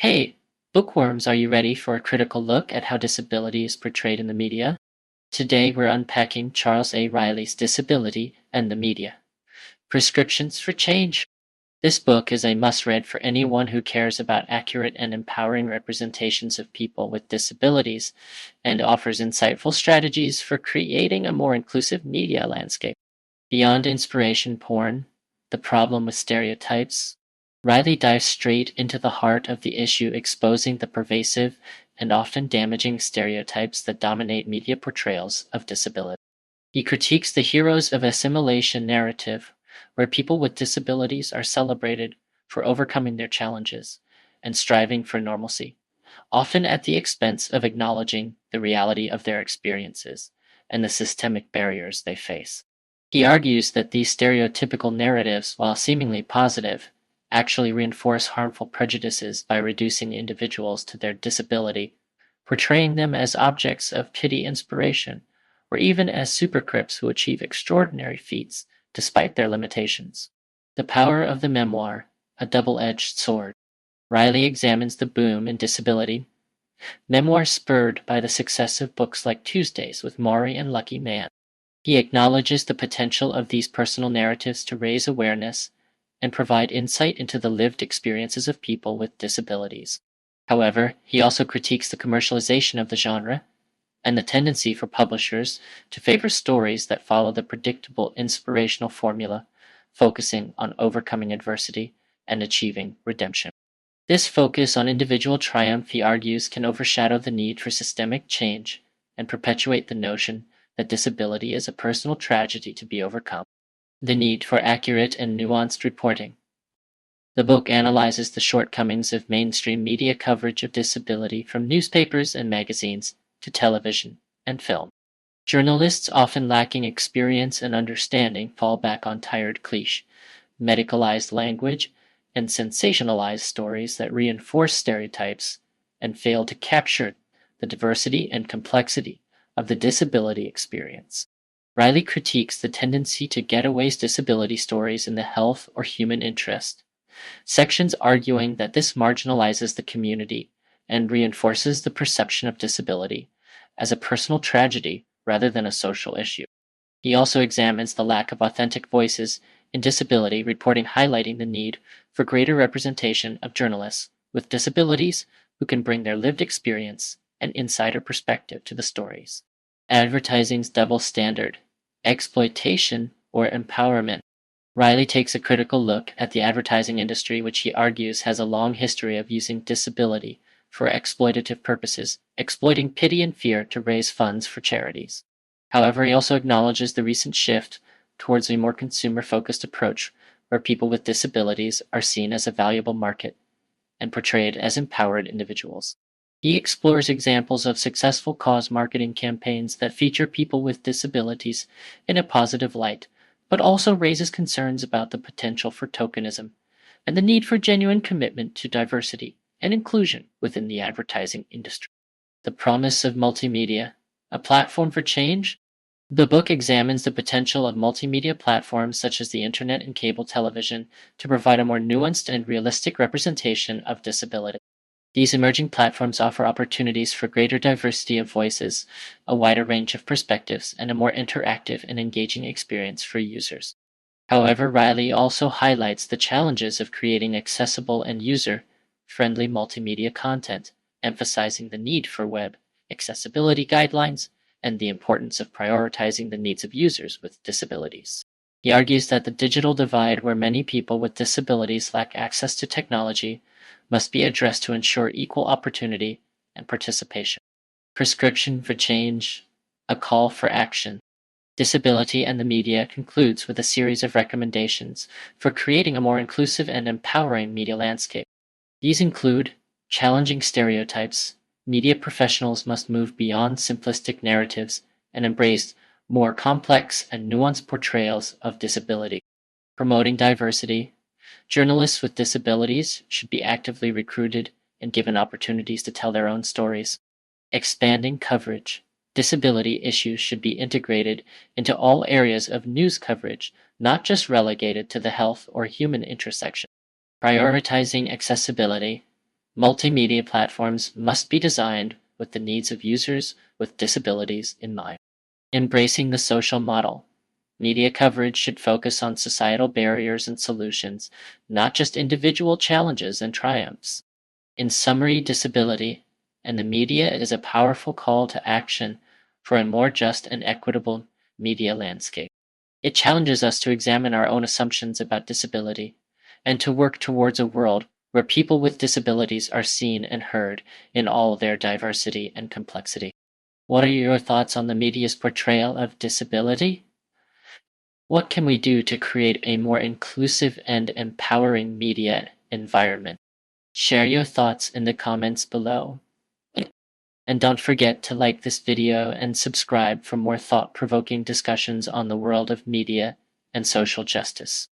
Hey, bookworms, are you ready for a critical look at how disability is portrayed in the media? Today we're unpacking Charles A. Riley's Disability and the Media Prescriptions for Change. This book is a must read for anyone who cares about accurate and empowering representations of people with disabilities and offers insightful strategies for creating a more inclusive media landscape. Beyond inspiration porn, the problem with stereotypes, Riley dives straight into the heart of the issue, exposing the pervasive and often damaging stereotypes that dominate media portrayals of disability. He critiques the heroes of assimilation narrative, where people with disabilities are celebrated for overcoming their challenges and striving for normalcy, often at the expense of acknowledging the reality of their experiences and the systemic barriers they face. He argues that these stereotypical narratives, while seemingly positive, actually reinforce harmful prejudices by reducing individuals to their disability, portraying them as objects of pity inspiration, or even as supercrips who achieve extraordinary feats despite their limitations. The power of the memoir, a double-edged sword. Riley examines the boom in disability. Memoir spurred by the success of books like Tuesdays with Maury and Lucky Man. He acknowledges the potential of these personal narratives to raise awareness and provide insight into the lived experiences of people with disabilities. However, he also critiques the commercialization of the genre and the tendency for publishers to favor stories that follow the predictable inspirational formula, focusing on overcoming adversity and achieving redemption. This focus on individual triumph, he argues, can overshadow the need for systemic change and perpetuate the notion that disability is a personal tragedy to be overcome. The need for accurate and nuanced reporting. The book analyzes the shortcomings of mainstream media coverage of disability, from newspapers and magazines to television and film. Journalists, often lacking experience and understanding, fall back on tired cliché, medicalized language, and sensationalized stories that reinforce stereotypes and fail to capture the diversity and complexity of the disability experience. Riley critiques the tendency to getaways disability stories in the health or human interest, sections arguing that this marginalizes the community and reinforces the perception of disability as a personal tragedy rather than a social issue. He also examines the lack of authentic voices in disability reporting, highlighting the need for greater representation of journalists with disabilities who can bring their lived experience and insider perspective to the stories. Advertising's double standard, exploitation or empowerment. Riley takes a critical look at the advertising industry, which he argues has a long history of using disability for exploitative purposes, exploiting pity and fear to raise funds for charities. However, he also acknowledges the recent shift towards a more consumer-focused approach, where people with disabilities are seen as a valuable market and portrayed as empowered individuals. He explores examples of successful cause marketing campaigns that feature people with disabilities in a positive light, but also raises concerns about the potential for tokenism and the need for genuine commitment to diversity and inclusion within the advertising industry. The promise of multimedia, a platform for change. The book examines the potential of multimedia platforms such as the internet and cable television to provide a more nuanced and realistic representation of disability. These emerging platforms offer opportunities for greater diversity of voices, a wider range of perspectives, and a more interactive and engaging experience for users. However, Riley also highlights the challenges of creating accessible and user-friendly multimedia content, emphasizing the need for web accessibility guidelines and the importance of prioritizing the needs of users with disabilities. He argues that the digital divide, where many people with disabilities lack access to technology, must be addressed to ensure equal opportunity and participation. Prescription for Change, a call for action. Disability and the Media concludes with a series of recommendations for creating a more inclusive and empowering media landscape. These include challenging stereotypes. Media professionals must move beyond simplistic narratives and embrace more complex and nuanced portrayals of disability. Promoting diversity. Journalists with disabilities should be actively recruited and given opportunities to tell their own stories. Expanding coverage. Disability issues should be integrated into all areas of news coverage, not just relegated to the health or human intersection. Prioritizing accessibility. Multimedia platforms must be designed with the needs of users with disabilities in mind. Embracing the social model. Media coverage should focus on societal barriers and solutions, not just individual challenges and triumphs. In summary, disability and the media is a powerful call to action for a more just and equitable media landscape. It challenges us to examine our own assumptions about disability and to work towards a world where people with disabilities are seen and heard in all their diversity and complexity. What are your thoughts on the media's portrayal of disability? What can we do to create a more inclusive and empowering media environment? Share your thoughts in the comments below. And don't forget to like this video and subscribe for more thought-provoking discussions on the world of media and social justice.